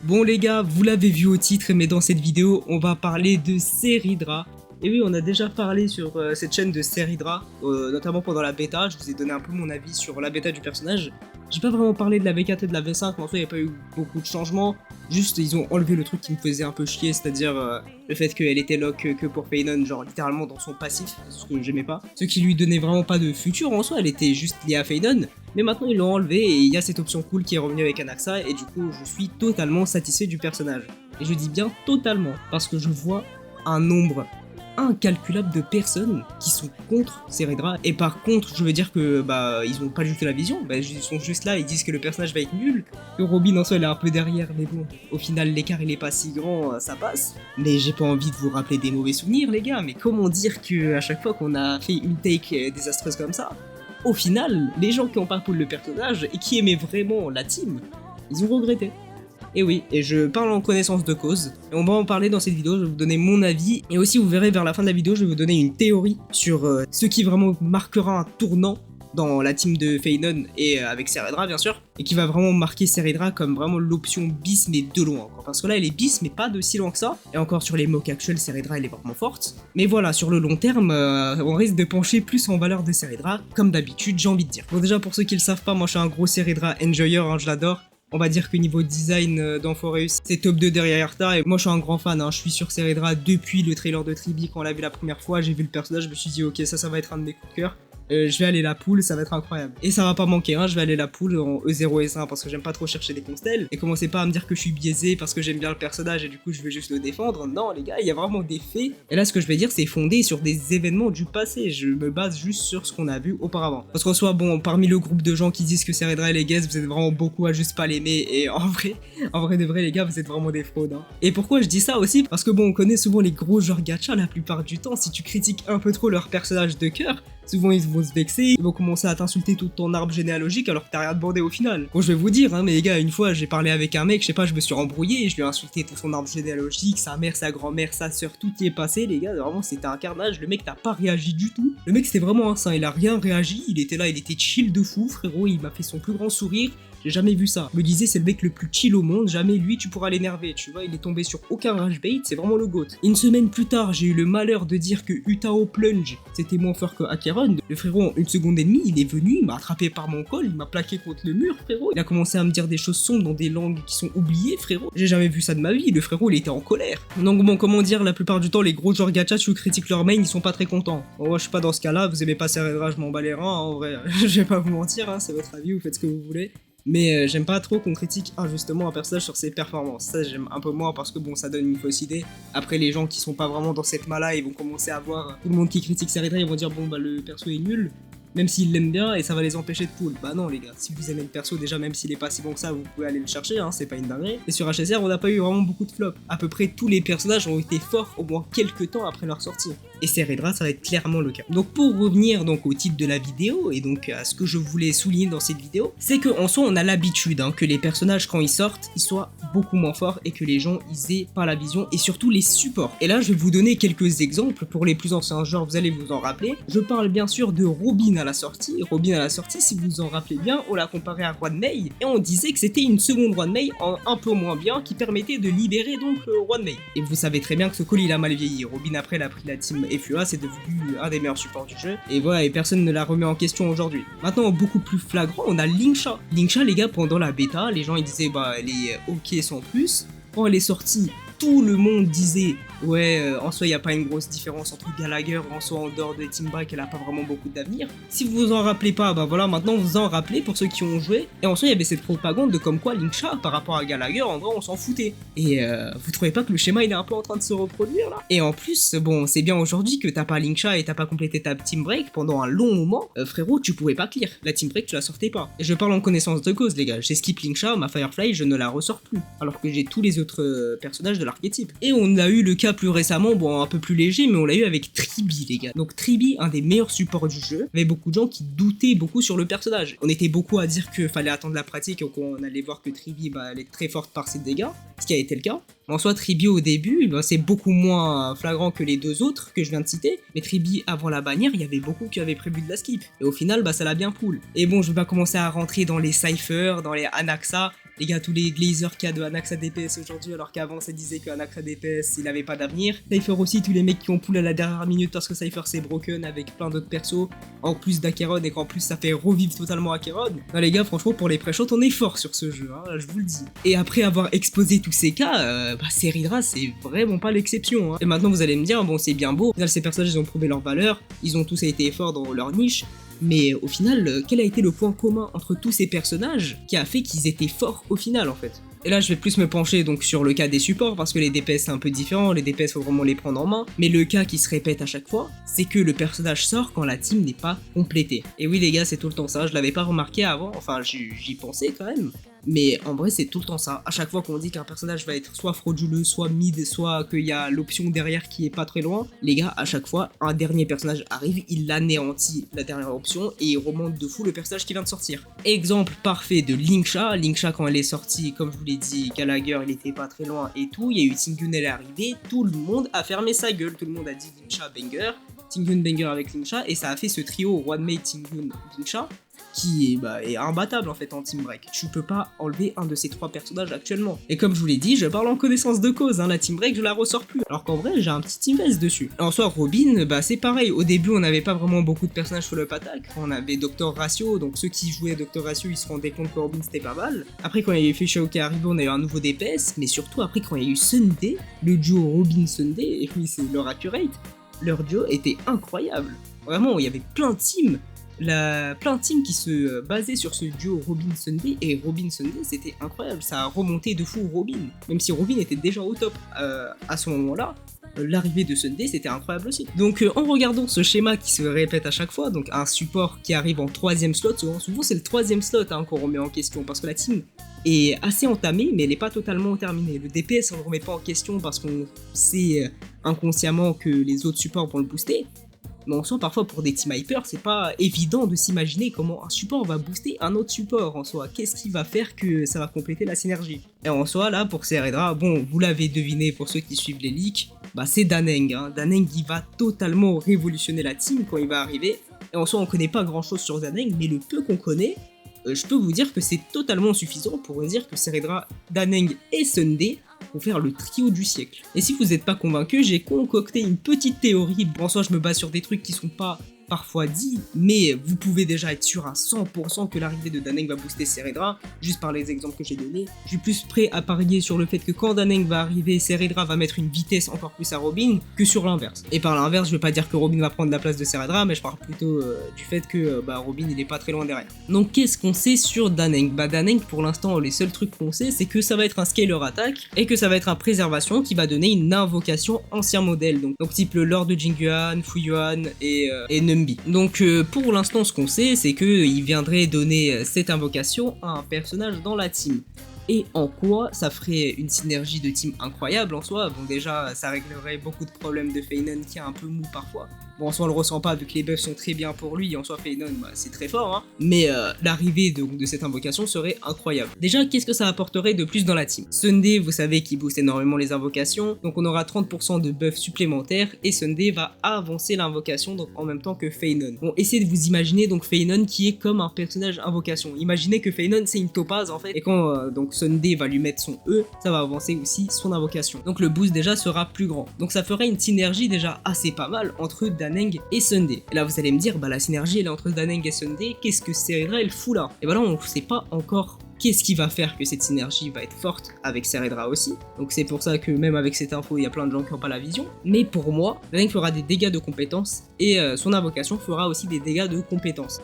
Bon les gars, vous l'avez vu au titre, mais dans cette vidéo, on va parler de Seridra. Et oui, on a déjà parlé sur cette chaîne de Seridra, notamment pendant la bêta. Je vous ai donné un peu mon avis sur la bêta du personnage. J'ai pas vraiment parlé de la V4 et de la V5, mais en fait, il n'y a pas eu beaucoup de changements. Juste, ils ont enlevé le truc qui me faisait un peu chier, c'est-à-dire le fait qu'elle était lock que pour Feynon, genre littéralement dans son passif, ce que j'aimais pas. Ce qui lui donnait vraiment pas de futur en soi, elle était juste liée à Feynon. Mais maintenant, ils l'ont enlevé et il y a cette option cool qui est revenue avec Anaxa, et du coup, je suis totalement satisfait du personnage. Et je dis bien totalement, parce que je vois un nombre incalculable de personnes qui sont contre Seridra, et par contre je veux dire que ils ont pas du tout la vision, ils sont juste là, ils disent que le personnage va être nul, que Robin en soi elle est un peu derrière, mais bon, au final l'écart il est pas si grand, ça passe. Mais j'ai pas envie de vous rappeler des mauvais souvenirs les gars, mais comment dire que à chaque fois qu'on a fait une take désastreuse comme ça, au final les gens qui ont pas pour le personnage et qui aimaient vraiment la team, ils ont regretté. Et oui, et je parle en connaissance de cause, et on va en parler dans cette vidéo, je vais vous donner mon avis, et aussi vous verrez vers la fin de la vidéo, je vais vous donner une théorie sur ce qui vraiment marquera un tournant dans la team de Feynon et avec Seridra bien sûr, et qui va vraiment marquer Seridra comme vraiment l'option bis mais de loin encore, parce que là elle est bis mais pas de si loin que ça, et encore sur les mocks actuels Seridra elle est vraiment forte, mais voilà sur le long terme on risque de pencher plus en valeur de Seridra, comme d'habitude j'ai envie de dire. Bon déjà pour ceux qui le savent pas, moi je suis un gros Seridra enjoyer, hein, je l'adore. On va dire que niveau design d'Amphoreus, c'est top 2 derrière Yarta, et moi je suis un grand fan, hein. Je suis sur Seridra depuis le trailer de Tribi. Quand on l'a vu la première fois, j'ai vu le personnage, je me suis dit ok ça va être un de mes coups de cœur. Je vais aller la poule, ça va être incroyable. Et ça va pas manquer, hein, je vais aller la poule en E0 et S1 parce que j'aime pas trop chercher des constelles. Et commencez pas à me dire que je suis biaisé parce que j'aime bien le personnage et du coup je vais juste le défendre. Non les gars, il y a vraiment des faits. Et là ce que je vais dire c'est fondé sur des événements du passé. Je me base juste sur ce qu'on a vu auparavant. Parce qu'en soit bon, parmi le groupe de gens qui disent que Seridra et les guests, vous êtes vraiment beaucoup à juste pas l'aimer. Et en vrai de vrai les gars, vous êtes vraiment des fraudes. Hein. Et pourquoi je dis ça aussi? Parce que bon, on connaît souvent les gros joueurs gacha la plupart du temps. Si tu critiques un peu trop leur personnage de cœur, souvent ils vont se vexer, ils vont commencer à t'insulter tout ton arbre généalogique alors que t'as rien demandé au final. Bon je vais vous dire hein, mais les gars, une fois j'ai parlé avec un mec, je sais pas, je me suis embrouillé, je lui ai insulté tout son arbre généalogique, sa mère, sa grand-mère, sa soeur, tout y est passé les gars, vraiment c'était un carnage, le mec n'a pas réagi du tout. Le mec c'était vraiment un saint, il a rien réagi, il était là, il était chill de fou frérot, il m'a fait son plus grand sourire. J'ai jamais vu ça. Je me disais, c'est le mec le plus chill au monde, jamais lui tu pourras l'énerver, tu vois, il est tombé sur aucun rage bait, c'est vraiment le GOAT. Une semaine plus tard, j'ai eu le malheur de dire que Utao Plunge, c'était moins fort que Acheron. Le frérot, en une seconde et demie, il est venu, il m'a attrapé par mon col, il m'a plaqué contre le mur, frérot. Il a commencé à me dire des choses sombres dans des langues qui sont oubliées, frérot. J'ai jamais vu ça de ma vie, le frérot, il était en colère. Donc bon, comment dire, la plupart du temps, les gros joueurs gacha, tu critiques leur main, ils sont pas très contents. Bon, moi, je suis pas dans ce cas-là, vous aimez pas Seridra, je m'en bats les reins, hein, en vrai. Je vais pas vous mentir, hein, c'est votre avis, vous faites ce que vous voulez. Mais j'aime pas trop qu'on critique injustement un personnage sur ses performances. Ça j'aime un peu moins parce que bon ça donne une fausse idée. Après les gens qui sont pas vraiment dans cette mala, ils vont commencer à voir tout le monde qui critique Seridra, ils vont dire bon bah le perso est nul. Même s'ils l'aiment bien et ça va les empêcher de pull. Bah non les gars, si vous aimez le perso déjà, même s'il est pas si bon que ça, vous pouvez aller le chercher, hein, c'est pas une dinguerie. Et sur HSR on n'a pas eu vraiment beaucoup de flops. À peu près tous les personnages ont été forts au moins quelques temps après leur sortie. Et Seridra ça va être clairement le cas. Donc pour revenir donc au titre de la vidéo et donc à ce que je voulais souligner dans cette vidéo, c'est qu'en soi on a l'habitude que les personnages quand ils sortent, ils soient beaucoup moins forts et que les gens ils aient pas la vision et surtout les supports. Et là je vais vous donner quelques exemples pour les plus anciens joueurs, vous allez vous en rappeler. Je parle bien sûr de Robin à la sortie. Robin à la sortie, si vous vous en rappelez bien, on l'a comparé à Roi de Mei et on disait que c'était une seconde Roi de Mei un peu moins bien qui permettait de libérer donc Roi de Mei. Et vous savez très bien que ce colis il a mal vieilli. Robin après il a pris la team FUA, c'est devenu un des meilleurs supports du jeu et voilà, et personne ne la remet en question aujourd'hui. Maintenant beaucoup plus flagrant, on a Lingsha. Lingsha les gars, pendant la bêta, les gens ils disaient bah elle est ok sans plus. Quand elle est sortie, tout le monde disait ouais, en soi, il n'y a pas une grosse différence entre Gallagher, en soi, en dehors de Team Break, elle a pas vraiment beaucoup d'avenir. Si vous vous en rappelez pas, bah voilà, maintenant vous en rappelez pour ceux qui ont joué. Et en soi, il y avait cette propagande de comme quoi Lingsha, par rapport à Gallagher, en vrai, on s'en foutait. Et vous trouvez pas que le schéma, il est un peu en train de se reproduire, là? Et en plus, bon, c'est bien aujourd'hui que t'as pas Lingsha et t'as pas complété ta Team Break pendant un long moment. Frérot, tu pouvais pas clear. La Team Break, tu la sortais pas. Et je parle en connaissance de cause, les gars. J'ai skip Lingsha, ma Firefly, je ne la ressors plus. Alors que j'ai tous les autres personnages de l'archétype. Et on a eu le cas plus récemment, bon, un peu plus léger, mais on l'a eu avec Tribi, les gars. Donc Tribi, un des meilleurs supports du jeu, il y avait beaucoup de gens qui doutaient beaucoup sur le personnage. On était beaucoup à dire qu'il fallait attendre la pratique et qu'on allait voir que Tribi, bah, elle est très forte par ses dégâts, ce qui a été le cas. En soi, Tribi au début, bah, c'est beaucoup moins flagrant que les deux autres que je viens de citer, mais Tribi avant la bannière, il y avait beaucoup qui avaient prévu de la skip. Et au final, bah, ça l'a bien pull. Et bon, je vais pas commencer à rentrer dans les cyphers, dans les Anaxa. Les gars, tous les glazers qu'il y a de Anaxa DPS aujourd'hui, alors qu'avant ça disait qu'Anaxa DPS il avait pas d'avenir. Cypher aussi, tous les mecs qui ont pull à la dernière minute parce que Cypher c'est broken avec plein d'autres persos, en plus d'Acheron et qu'en plus ça fait revivre totalement Acheron. Non les gars, franchement pour les pré-shots on est fort sur ce jeu, hein, là, je vous le dis. Et après avoir exposé tous ces cas, Seridra c'est vraiment pas l'exception. Hein. Et maintenant vous allez me dire, bon c'est bien beau, au final ces personnages ils ont prouvé leur valeur, ils ont tous été forts dans leur niche, mais au final, quel a été le point commun entre tous ces personnages qui a fait qu'ils étaient forts au final en fait? Et là je vais plus me pencher donc sur le cas des supports parce que les DPS c'est un peu différent, les DPS faut vraiment les prendre en main, mais le cas qui se répète à chaque fois, c'est que le personnage sort quand la team n'est pas complétée. Et oui les gars c'est tout le temps ça, je l'avais pas remarqué avant, enfin j'y pensais quand même. Mais en vrai c'est tout le temps ça, à chaque fois qu'on dit qu'un personnage va être soit frauduleux, soit mid, soit qu'il y a l'option derrière qui est pas très loin, les gars à chaque fois un dernier personnage arrive, il anéantit la dernière option et il remonte de fou le personnage qui vient de sortir. Exemple parfait de Linkcha quand elle est sortie, comme je vous l'ai dit, Gallagher il était pas très loin et tout, il y a eu Tingyun elle est arrivée, tout le monde a fermé sa gueule, tout le monde a dit Linkcha banger, Tingyun banger avec Linkcha et ça a fait ce trio One Mate Tingyun Linkcha qui est imbattable en fait en team break. Tu peux pas enlever un de ces trois personnages actuellement. Et comme je vous l'ai dit, je parle en connaissance de cause, hein, la team break je la ressors plus. Alors qu'en vrai j'ai un petit team S dessus. En soi Robin, c'est pareil, au début on n'avait pas vraiment beaucoup de personnages full up attack. On avait Dr Ratio, donc ceux qui jouaient Dr Ratio ils se rendaient compte que Robin c'était pas mal. Après quand il y a eu Fisher qui est arrivé, on a eu un nouveau DPS, mais surtout après quand il y a eu Sunday, le duo Robin Sunday, et oui c'est leur accurate, leur duo était incroyable. Vraiment, il y avait plein de teams. Plein de teams qui se basaient sur ce duo Robin Sunday, et Robin Sunday c'était incroyable, ça a remonté de fou Robin, même si Robin était déjà au top à ce moment-là. L'arrivée de Sunday c'était incroyable aussi. Donc en regardant ce schéma qui se répète à chaque fois, donc un support qui arrive en 3ème slot, souvent c'est le 3ème slot qu'on remet en question parce que la team est assez entamée mais elle n'est pas totalement terminée. Le DPS on ne le remet pas en question parce qu'on sait inconsciemment que les autres supports vont le booster. Mais en soi, parfois pour des team hyper, c'est pas évident de s'imaginer comment un support va booster un autre support en soi. Qu'est-ce qui va faire que ça va compléter la synergie? Et en soi, là, pour Seredra, bon, vous l'avez deviné pour ceux qui suivent les leaks, c'est Daneng. Hein. Daneng, il va totalement révolutionner la team quand il va arriver. Et en soi, on connaît pas grand-chose sur Daneng, mais le peu qu'on connaît, je peux vous dire que c'est totalement suffisant pour dire que Seredra, Daneng et Sunday pour faire le trio du siècle. Et si vous n'êtes pas convaincu, j'ai concocté une petite théorie. En soi, je me base sur des trucs qui sont pas parfois dit, mais vous pouvez déjà être sûr à 100% que l'arrivée de Daneng va booster Seredra, juste par les exemples que j'ai donnés. Je suis plus prêt à parier sur le fait que quand Daneng va arriver, Seredra va mettre une vitesse encore plus à Robin, que sur l'inverse. Et par l'inverse, je vais pas dire que Robin va prendre la place de Seredra, mais je parle plutôt du fait que Robin il est pas très loin derrière. Donc qu'est-ce qu'on sait sur Daneng? Daneng pour l'instant, les seuls trucs qu'on sait, c'est que ça va être un scaler attaque, et que ça va être un préservation qui va donner une invocation ancien modèle, donc type le Lord de Jingyuan, Fuyuan et Numbi. Donc pour l'instant ce qu'on sait c'est qu'il viendrait donner cette invocation à un personnage dans la team. Et en quoi ça ferait une synergie de team incroyable en soi. Bon déjà ça réglerait beaucoup de problèmes de Feinon qui est un peu mou parfois. Bon en soi on le ressent pas vu que les buffs sont très bien pour lui, en soi Feinon c'est très fort hein. Mais l'arrivée de cette invocation serait incroyable. Déjà qu'est-ce que ça apporterait de plus dans la team? Sunday vous savez qu'il booste énormément les invocations, donc on aura 30% de buffs supplémentaires et Sunday va avancer l'invocation donc en même temps que Feinon. Bon essayez de vous imaginer donc Feinon qui est comme un personnage invocation. Imaginez que Feinon c'est une topaz en fait et quand donc Sunday va lui mettre son E, ça va avancer aussi son invocation. Donc le boost déjà sera plus grand. Donc ça ferait une synergie déjà assez pas mal entre Daneng et Sunday. Et là vous allez me dire, la synergie elle est entre Daneng et Sunday, qu'est-ce que Seredra elle fout là? Et là on sait pas encore qu'est-ce qui va faire que cette synergie va être forte avec Seredra aussi. Donc c'est pour ça que même avec cette info il y a plein de gens qui n'ont pas la vision. Mais pour moi, Daneng fera des dégâts de compétences et son invocation fera aussi des dégâts de compétences.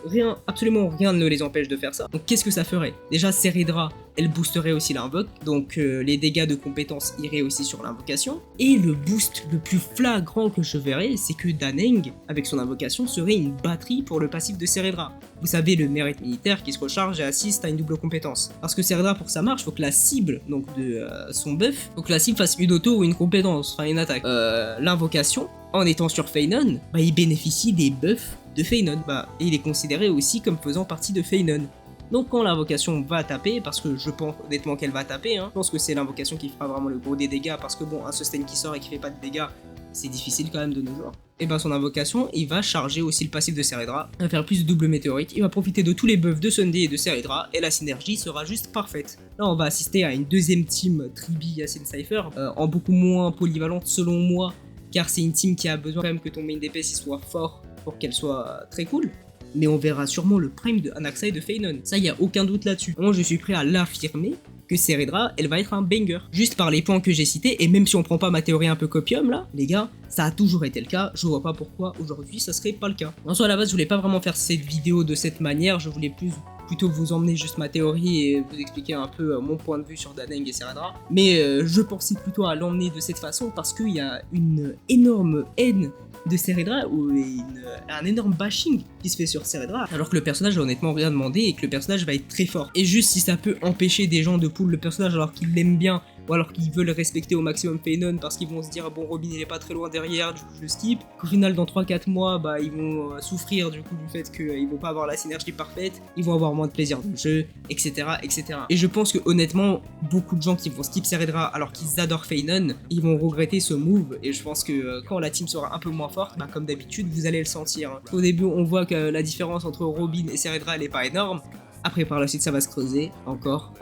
Absolument rien ne les empêche de faire ça. Donc qu'est-ce que ça ferait? Déjà Seredra elle boosterait aussi l'invoque, donc les dégâts de compétences iraient aussi sur l'invocation. Et le boost le plus flagrant que je verrais, c'est que Daneng, avec son invocation, serait une batterie pour le passif de Seredra. Vous savez, le mérite militaire qui se recharge et assiste à une double compétence. Parce que Seredra, pour que ça marche, faut que la cible donc de son buff, faut que la cible fasse une auto ou une compétence, enfin une attaque. L'invocation, en étant sur Feinon, il bénéficie des buffs de Feinon, et il est considéré aussi comme faisant partie de Feinon. Donc quand l'invocation va taper, parce que je pense honnêtement qu'elle va taper, je pense que c'est l'invocation qui fera vraiment le gros des dégâts, parce que bon, un sustain qui sort et qui fait pas de dégâts, c'est difficile quand même de nos jours. Et ben son invocation, il va charger aussi le passif de Ceredra, il va faire plus de double météorite, il va profiter de tous les buffs de Sunday et de Ceredra, et la synergie sera juste parfaite. Là on va assister à une deuxième team Tribi Yacine Cypher, en beaucoup moins polyvalente selon moi, car c'est une team qui a besoin quand même que ton main DPS il soit fort pour qu'elle soit très cool. Mais on verra sûrement le prime de Anaxa et de Feynon, ça y a aucun doute là-dessus. Moi je suis prêt à l'affirmer, que Ceredra, elle va être un banger. Juste par les points que j'ai cités, et même si on prend pas ma théorie un peu copium là, les gars, ça a toujours été le cas, je vois pas pourquoi aujourd'hui ça serait pas le cas. En soi à la base je voulais pas vraiment faire cette vidéo de cette manière, je voulais plutôt vous emmener juste ma théorie et vous expliquer un peu mon point de vue sur Daneng et Ceredra. Mais je pensais plutôt à l'emmener de cette façon parce qu'il y a une énorme haine de Ceredra ou un énorme bashing qui se fait sur Ceredra alors que le personnage a honnêtement rien demandé et que le personnage va être très fort. Et juste si ça peut empêcher des gens de pull le personnage alors qu'ils l'aiment bien ou alors qu'ils veulent respecter au maximum Feynon parce qu'ils vont se dire bon Robin il est pas très loin derrière du coup je le skip, qu'au final dans 3-4 mois bah ils vont souffrir du coup du fait qu'ils vont pas avoir la synergie parfaite, ils vont avoir moins de plaisir dans le jeu, etc. etc. Et je pense que honnêtement beaucoup de gens qui vont skip Ceredra alors qu'ils adorent Feynon, ils vont regretter ce move et je pense que quand la team sera un peu moins forte, bah comme d'habitude vous allez le sentir. Au début on voit que la différence entre Robin et Ceredra elle est pas énorme. Après par la suite ça va se creuser, encore,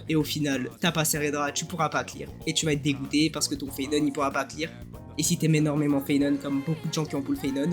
et au final, t'as pas Ceredra, tu pourras pas clear. Et tu vas être dégoûté parce que ton Feynon il pourra pas clear. Et si t'aimes énormément Feynon, comme beaucoup de gens qui ont pull Feynon,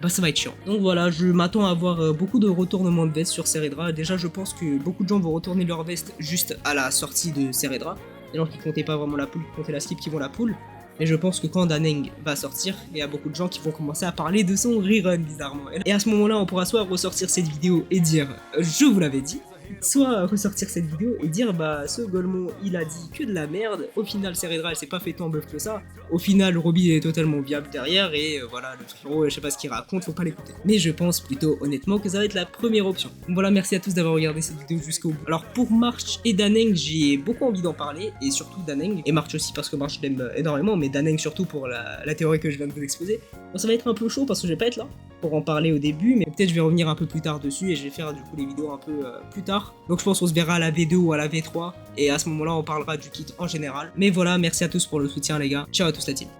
bah ça va être chiant. Donc voilà, je m'attends à avoir beaucoup de retournements de veste sur Ceredra. Déjà je pense que beaucoup de gens vont retourner leur veste juste à la sortie de Ceredra. Les gens qui comptaient pas vraiment la pull, qui comptaient la skip, qui vont la pull. Et je pense que quand Daneng va sortir, il y a beaucoup de gens qui vont commencer à parler de son rerun bizarrement. Et à ce moment-là, on pourra soit ressortir cette vidéo et dire je vous l'avais dit, soit ressortir cette vidéo et dire bah ce Golemon il a dit que de la merde, au final Ceredra elle s'est pas fait tant buff que ça, au final Robin est totalement viable derrière et voilà le frérot je sais pas ce qu'il raconte, faut pas l'écouter. Mais je pense plutôt honnêtement que ça va être la première option. Donc voilà, merci à tous d'avoir regardé cette vidéo jusqu'au bout. Alors pour March et Daneng j'ai beaucoup envie d'en parler et surtout Daneng, et March aussi parce que March je l'aime énormément mais Daneng surtout pour la théorie que je viens de vous exposer. Bon, ça va être un peu chaud parce que je vais pas être là pour en parler au début, mais peut-être je vais revenir un peu plus tard dessus et je vais faire du coup les vidéos un peu plus tard. Donc je pense qu'on se verra à la V2 ou à la V3 et à ce moment-là on parlera du kit en général. Mais voilà, merci à tous pour le soutien les gars. Ciao à tous la team.